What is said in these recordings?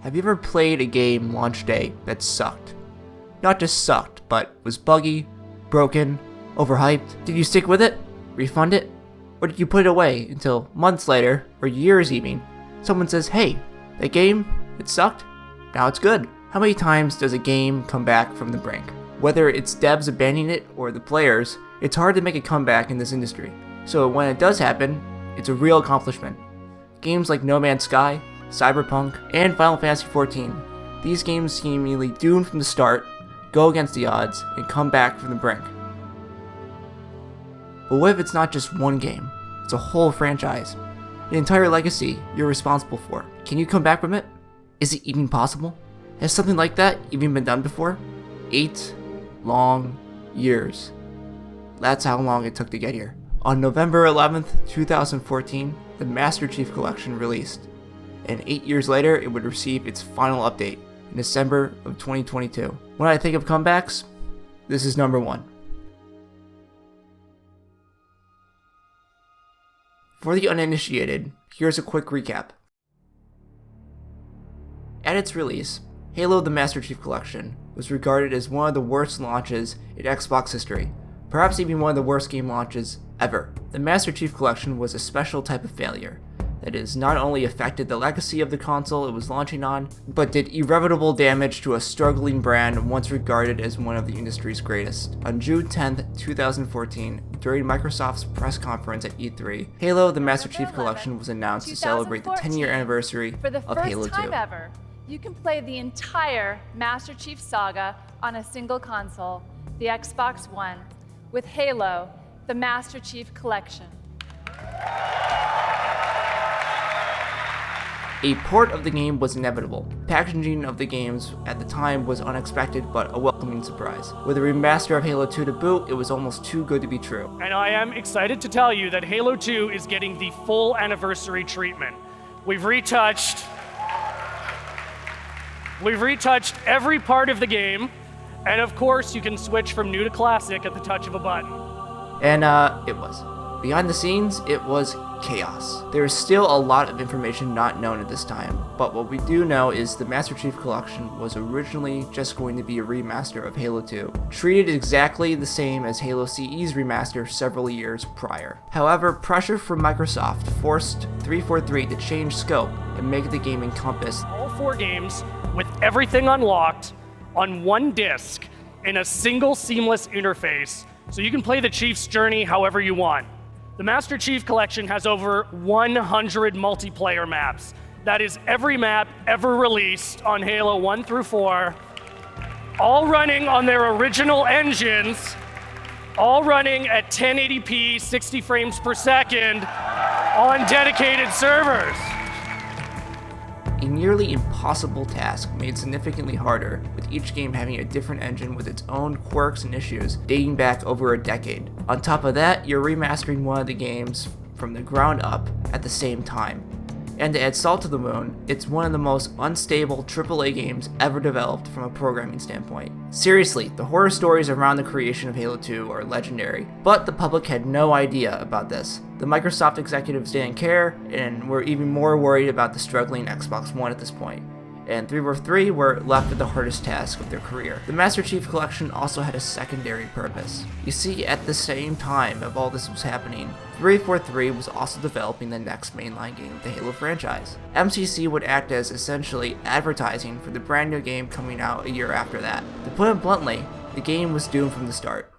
Have you ever played a game launch day that sucked? Not just sucked, but was buggy, broken, overhyped? Did you stick with it? Refund it? Or did you put it away until months later, or years even, someone says, hey, that game, it sucked, now it's good? How many times does a game come back from the brink? Whether it's devs abandoning it or the players, it's hard to make a comeback in this industry. So when it does happen, it's a real accomplishment. Games like No Man's Sky, Cyberpunk, and Final Fantasy XIV, these games seemingly doomed from the start, go against the odds, and come back from the brink. But what if it's not just one game? It's a whole franchise. The entire legacy you're responsible for. Can you come back from it? Is it even possible? Has something like that even been done before? 8 long years. That's how long it took to get here. On November 11th, 2014, the Master Chief Collection released, and 8 years later, it would receive its final update in December of 2022. When I think of comebacks, this is number one. For the uninitiated, here's a quick recap. At its release, Halo the Master Chief Collection was regarded as one of the worst launches in Xbox history, perhaps even one of the worst game launches ever. The Master Chief Collection was a special type of failure that has not only affected the legacy of the console it was launching on, but did irreparable damage to a struggling brand once regarded as one of the industry's greatest. On June 10th, 2014, during Microsoft's press conference at E3, Halo the Master Chief Collection was announced to celebrate the 10-year anniversary of Halo 2. For the first time ever, you can play the entire Master Chief saga on a single console, the Xbox One, with Halo the Master Chief Collection. A port of the game was inevitable. Packaging of the games at the time was unexpected but a welcoming surprise. With a remaster of Halo 2 to boot, it was almost too good to be true. And I am excited to tell you that Halo 2 is getting the full anniversary treatment. We've retouched every part of the game, and of course you can switch from new to classic at the touch of a button. And it was. Behind the scenes, it was chaos. There is still a lot of information not known at this time, but what we do know is the Master Chief Collection was originally just going to be a remaster of Halo 2, treated exactly the same as Halo CE's remaster several years prior. However, pressure from Microsoft forced 343 to change scope and make the game encompass all 4 games with everything unlocked on one disc in a single seamless interface, so you can play the Chief's journey however you want. The Master Chief Collection has over 100 multiplayer maps. That is every map ever released on Halo 1 through 4, all running on their original engines, all running at 1080p, 60 frames per second, on dedicated servers. A nearly impossible task made significantly harder, with each game having a different engine with its own quirks and issues dating back over a decade. On top of that, you're remastering one of the games from the ground up at the same time. And to add salt to the wound, it's one of the most unstable AAA games ever developed from a programming standpoint. Seriously, the horror stories around the creation of Halo 2 are legendary, but the public had no idea about this. The Microsoft executives didn't care, and were even more worried about the struggling Xbox One at this point. And 343 were left with the hardest task of their career. The Master Chief Collection also had a secondary purpose. You see, at the same time of all this was happening, 343 was also developing the next mainline game of the Halo franchise. MCC would act as essentially advertising for the brand new game coming out a year after that. To put it bluntly, the game was doomed from the start.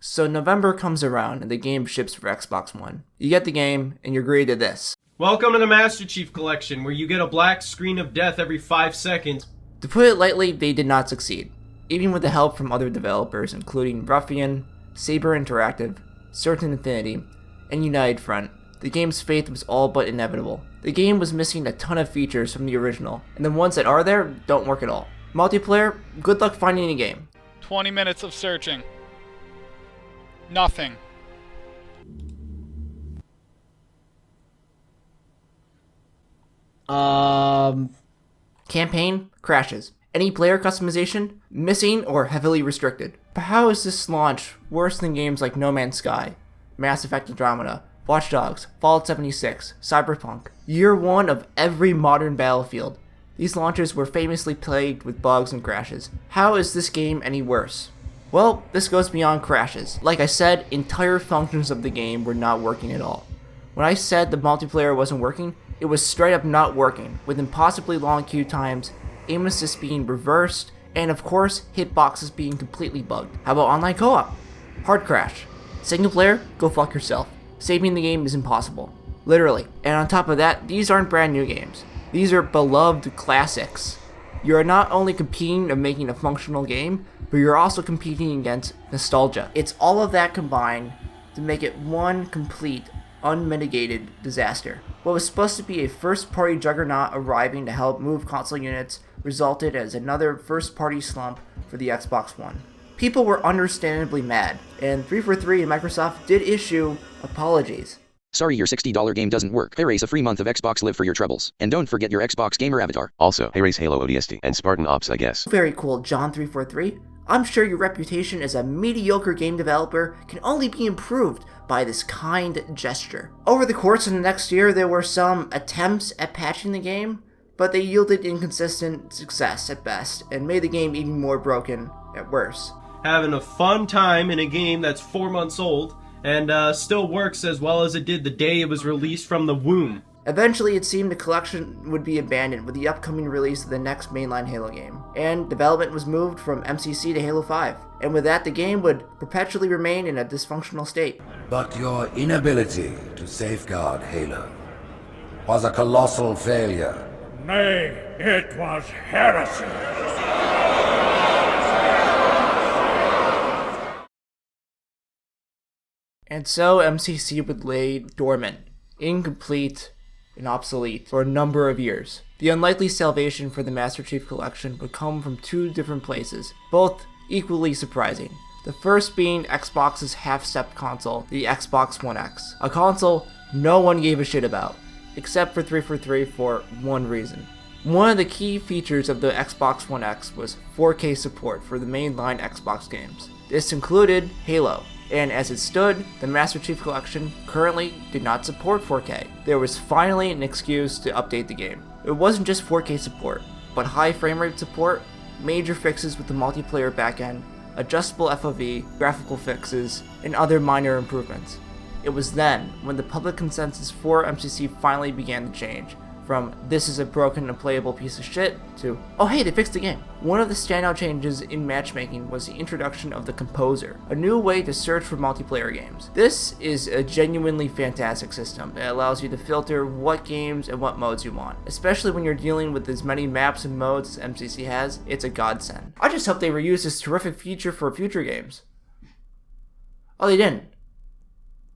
So November comes around and the game ships for Xbox One. You get the game and you're greeted to this. Welcome to the Master Chief Collection, where you get a black screen of death every 5 seconds. To put it lightly, they did not succeed. Even with the help from other developers including Ruffian, Saber Interactive, Certain Infinity, and United Front, the game's fate was all but inevitable. The game was missing a ton of features from the original, and the ones that are there don't work at all. Multiplayer, good luck finding a game. 20 minutes of searching. Nothing. Campaign crashes. Any player customization missing or heavily restricted. But how is this launch worse than games like No Man's Sky, Mass Effect Andromeda, Watch Dogs, Fallout 76, Cyberpunk, year one of every modern Battlefield. These launches were famously plagued with bugs and crashes. How is this game any worse? Well, this goes beyond crashes. Like I said, entire functions of the game were not working at all. When I said the multiplayer wasn't working, it was straight up not working, with impossibly long queue times, aim assist being reversed, and of course, hitboxes being completely bugged. How about online co-op? Hard crash. Single player? Go fuck yourself. Saving the game is impossible. Literally. And on top of that, these aren't brand new games. These are beloved classics. You are not only competing of making a functional game, but you're also competing against nostalgia. It's all of that combined to make it one complete, unmitigated disaster. What was supposed to be a first-party juggernaut arriving to help move console units resulted as another first-party slump for the Xbox One. People were understandably mad, and 343 and Microsoft did issue apologies. Sorry your $60 game doesn't work. Erase a free month of Xbox Live for your troubles. And don't forget your Xbox Gamer avatar. Also, erase Halo ODST and Spartan Ops, I guess. Very cool, John 343. I'm sure your reputation as a mediocre game developer can only be improved by this kind gesture. Over the course of the next year, there were some attempts at patching the game, but they yielded inconsistent success at best, and made the game even more broken at worst. Having a fun time in a game that's 4 months old, and still works as well as it did the day it was released from the womb. Eventually, it seemed the collection would be abandoned with the upcoming release of the next mainline Halo game, and development was moved from MCC to Halo 5, and with that the game would perpetually remain in a dysfunctional state. But your inability to safeguard Halo was a colossal failure. Nay, it was heresy. And so MCC would lay dormant, incomplete, and obsolete for a number of years. The unlikely salvation for the Master Chief Collection would come from two different places, both equally surprising. The first being Xbox's half-stepped console, the Xbox One X, a console no one gave a shit about, except for 343 for one reason. One of the key features of the Xbox One X was 4K support for the mainline Xbox games. This included Halo, and as it stood, the Master Chief Collection currently did not support 4K. There was finally an excuse to update the game. It wasn't just 4K support, but high frame rate support, major fixes with the multiplayer backend, adjustable FOV, graphical fixes, and other minor improvements. It was then when the public consensus for MCC finally began to change, from this is a broken and playable piece of shit to, oh hey, they fixed the game. One of the standout changes in matchmaking was the introduction of the Composer, a new way to search for multiplayer games. This is a genuinely fantastic system that allows you to filter what games and what modes you want. Especially when you're dealing with as many maps and modes as MCC has, it's a godsend. I just hope they reuse this terrific feature for future games. Oh, they didn't.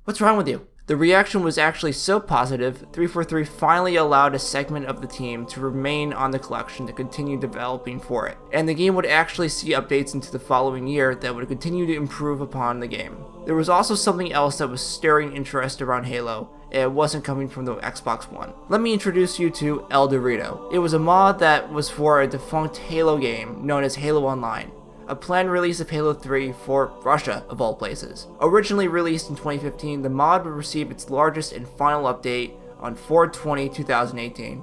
What's wrong with you? The reaction was actually so positive, 343 finally allowed a segment of the team to remain on the collection to continue developing for it, and the game would actually see updates into the following year that would continue to improve upon the game. There was also something else that was stirring interest around Halo, and it wasn't coming from the Xbox One. Let me introduce you to El Dorito. It was a mod that was for a defunct Halo game known as Halo Online, a planned release of Halo 3 for Russia, of all places. Originally released in 2015, the mod would receive its largest and final update on 4/20/2018.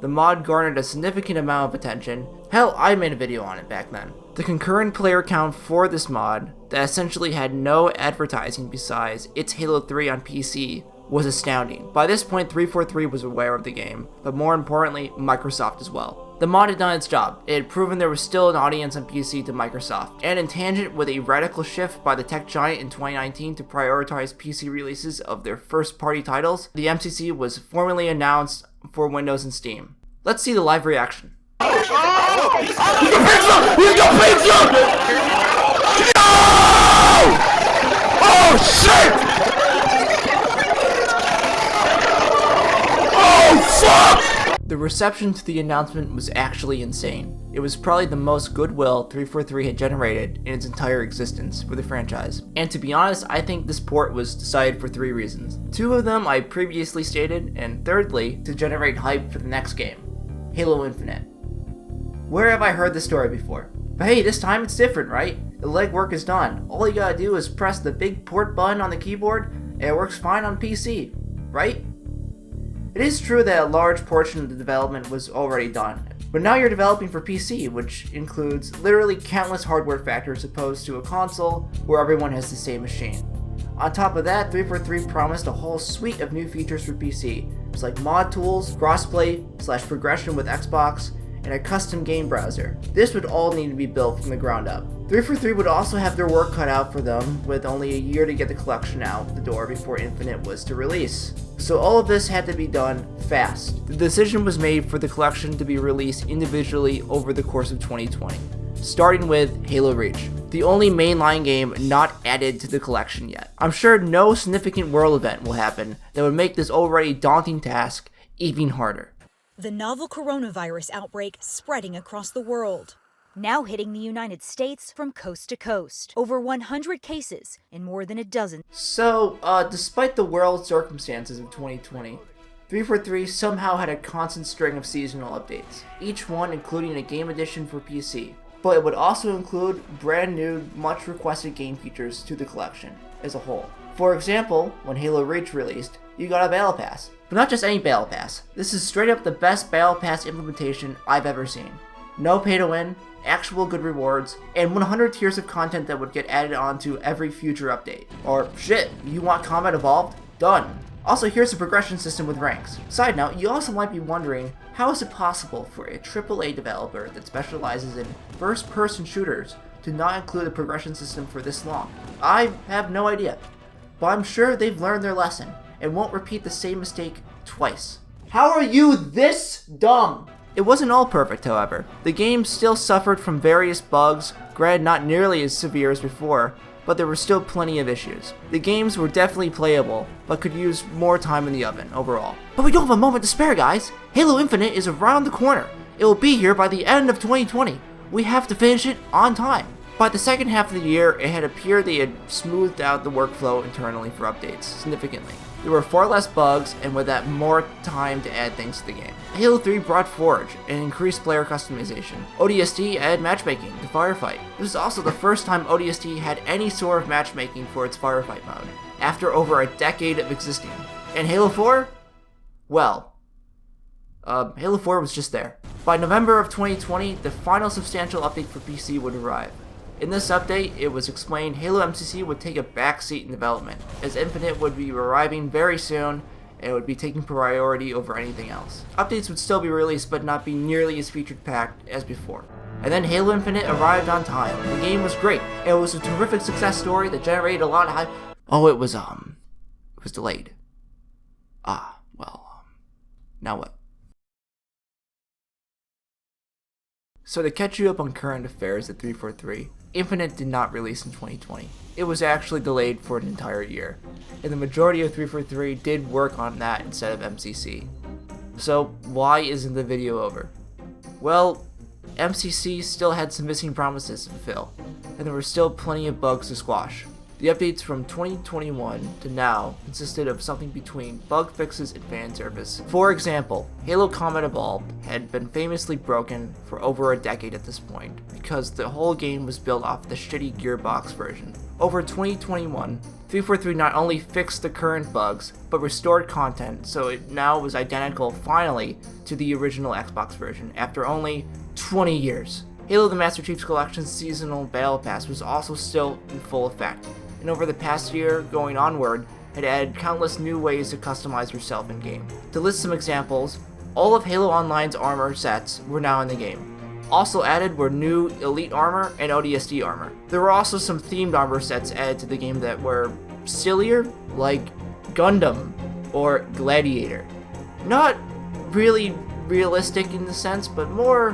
The mod garnered a significant amount of attention. Hell, I made a video on it back then. The concurrent player count for this mod, that essentially had no advertising besides its Halo 3 on PC, was astounding. By this point, 343 was aware of the game, but more importantly, Microsoft as well. The mod had done its job. It had proven there was still an audience on PC to Microsoft, and in tangent with a radical shift by the tech giant in 2019 to prioritize PC releases of their first-party titles, the MCC was formally announced for Windows and Steam. Let's see the live reaction. He's got pizza! No! Oh shit! Oh fuck! The reception to the announcement was actually insane. It was probably the most goodwill 343 had generated in its entire existence for the franchise. And to be honest, I think this port was decided for three reasons. Two of them I previously stated, and thirdly, to generate hype for the next game, Halo Infinite. Where have I heard this story before? But hey, this time it's different, right? The legwork is done. All you gotta do is press the big port button on the keyboard, and it works fine on PC, right? It is true that a large portion of the development was already done, but now you're developing for PC, which includes literally countless hardware factors opposed to a console where everyone has the same machine. On top of that, 343 promised a whole suite of new features for PC, just like mod tools, crossplay/progression with Xbox, and a custom game browser. This would all need to be built from the ground up. 343 would also have their work cut out for them, with only a year to get the collection out the door before Infinite was to release. So all of this had to be done fast. The decision was made for the collection to be released individually over the course of 2020, starting with Halo Reach, the only mainline game not added to the collection yet. I'm sure no significant world event will happen that would make this already daunting task even harder. The novel coronavirus outbreak spreading across the world, now hitting the United States from coast to coast. Over 100 cases in more than a dozen. So, despite the world circumstances of 2020, 343 somehow had a constant string of seasonal updates, each one including a game edition for PC. But it would also include brand new, much requested game features to the collection as a whole. For example, when Halo Reach released, you got a Battle Pass. But not just any Battle Pass. This is straight up the best Battle Pass implementation I've ever seen. No pay to win, actual good rewards, and 100 tiers of content that would get added onto every future update. Or shit, you want Combat Evolved? Done. Also, here's a progression system with ranks. Side note, you also might be wondering, how is it possible for a AAA developer that specializes in first-person shooters to not include a progression system for this long? I have no idea, but I'm sure they've learned their lesson and won't repeat the same mistake twice. How are you this dumb? It wasn't all perfect, however. The game still suffered from various bugs, granted not nearly as severe as before, but there were still plenty of issues. The games were definitely playable, but could use more time in the oven overall. But we don't have a moment to spare, guys! Halo Infinite is around the corner. It will be here by the end of 2020. We have to finish it on time. By the second half of the year, it had appeared they had smoothed out the workflow internally for updates significantly. There were far less bugs, and with that, more time to add things to the game. Halo 3 brought Forge and increased player customization. ODST added matchmaking to Firefight. This is also the first time ODST had any sort of matchmaking for its Firefight mode, after over a decade of existing. And Halo 4? Well, Halo 4 was just there. By November of 2020, the final substantial update for PC would arrive. In this update, it was explained Halo MCC would take a backseat in development, as Infinite would be arriving very soon and it would be taking priority over anything else. Updates would still be released, but not be nearly as feature-packed as before. And then Halo Infinite arrived on time. The game was great. It was a terrific success story that generated a lot of hype. Oh, it was delayed. Now what? So to catch you up on current affairs at 343, Infinite did not release in 2020. It was actually delayed for an entire year, and the majority of 343 did work on that instead of MCC. So why isn't the video over? Well, MCC still had some missing promises to fulfill, and there were still plenty of bugs to squash. The updates from 2021 to now consisted of something between bug fixes and fan service. For example, Halo Combat Evolved had been famously broken for over a decade at this point, because the whole game was built off the shitty Gearbox version. Over 2021, 343 not only fixed the current bugs, but restored content so it now was identical, finally, to the original Xbox version, after only 20 years. Halo the Master Chief's Collection's seasonal Battle Pass was also still in full effect, and over the past year going onward, had added countless new ways to customize yourself in-game. To list some examples, all of Halo Online's armor sets were now in the game. Also added were new Elite armor and ODST armor. There were also some themed armor sets added to the game that were sillier, like Gundam or Gladiator. Not really realistic in the sense, but more,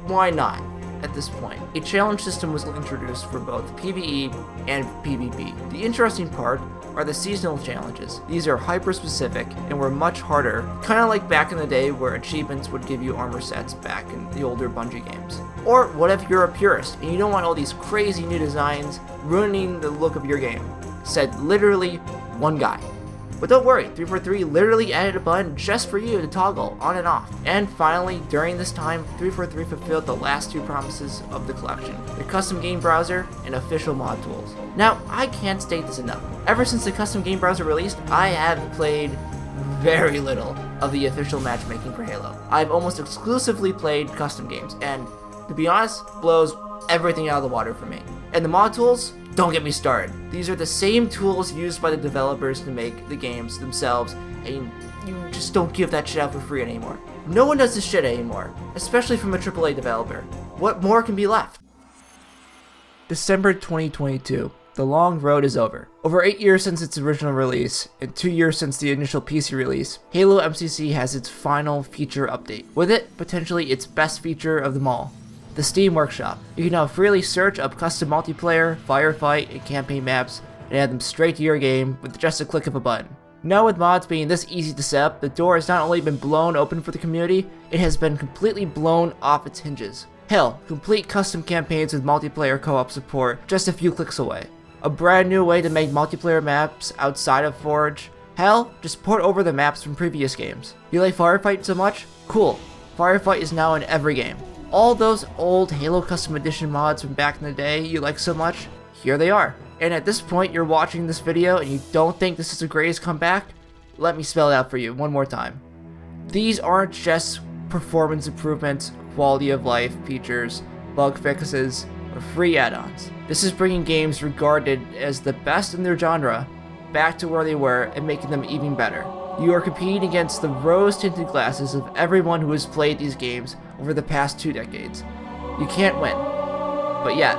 why not? At this point, a challenge system was introduced for both PvE and PvP. The interesting part are the seasonal challenges. These are hyper-specific and were much harder, kind of like back in the day where achievements would give you armor sets back in the older Bungie games. Or what if you're a purist and you don't want all these crazy new designs ruining the look of your game? Said literally one guy. But don't worry, 343 literally added a button just for you to toggle on and off. And finally, during this time, 343 fulfilled the last two promises of the collection, the custom game browser and official mod tools. Now, I can't state this enough. Ever since the custom game browser released, I have played very little of the official matchmaking for Halo. I've almost exclusively played custom games, and to be honest, blows everything out of the water for me. And the mod tools? Don't get me started. These are the same tools used by the developers to make the games themselves, and you just don't give that shit out for free anymore. No one does this shit anymore, especially from a AAA developer. What more can be left? December 2022. The long road is over. Over 8 years since its original release, and 2 years since the initial PC release, Halo MCC has its final feature update. With it, potentially its best feature of them all. The Steam Workshop. You can now freely search up custom multiplayer, firefight, and campaign maps, and add them straight to your game with just a click of a button. Now with mods being this easy to set up, the door has not only been blown open for the community, it has been completely blown off its hinges. Hell, complete custom campaigns with multiplayer co-op support just a few clicks away. A brand new way to make multiplayer maps outside of Forge. Hell, just port over the maps from previous games. You like Firefight so much? Cool. Firefight is now in every game. All those old Halo Custom Edition mods from back in the day you like so much, here they are. And at this point you're watching this video and you don't think this is the greatest comeback? Let me spell it out for you one more time. These aren't just performance improvements, quality of life features, bug fixes, or free add-ons. This is bringing games regarded as the best in their genre back to where they were and making them even better. You are competing against the rose-tinted glasses of everyone who has played these games over the past 2 decades. You can't win. But yet,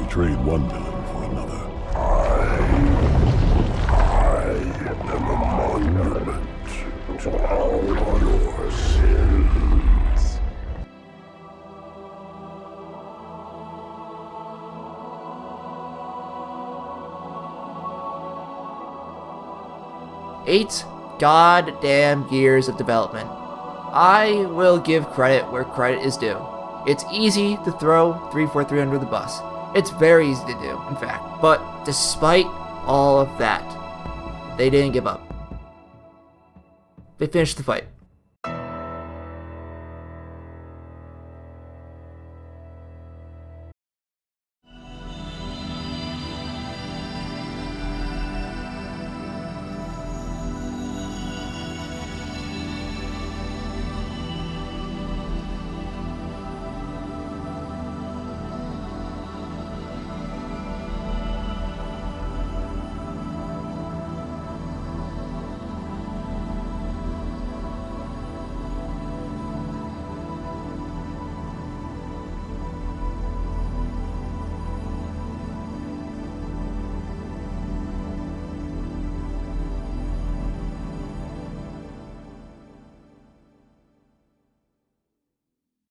We trade one villain for another. I am a monument to all your sins. Eight goddamn years of development. I will give credit where credit is due. It's easy to throw 343 under the bus. It's very easy to do, in fact. But despite all of that, they didn't give up. They finished the fight.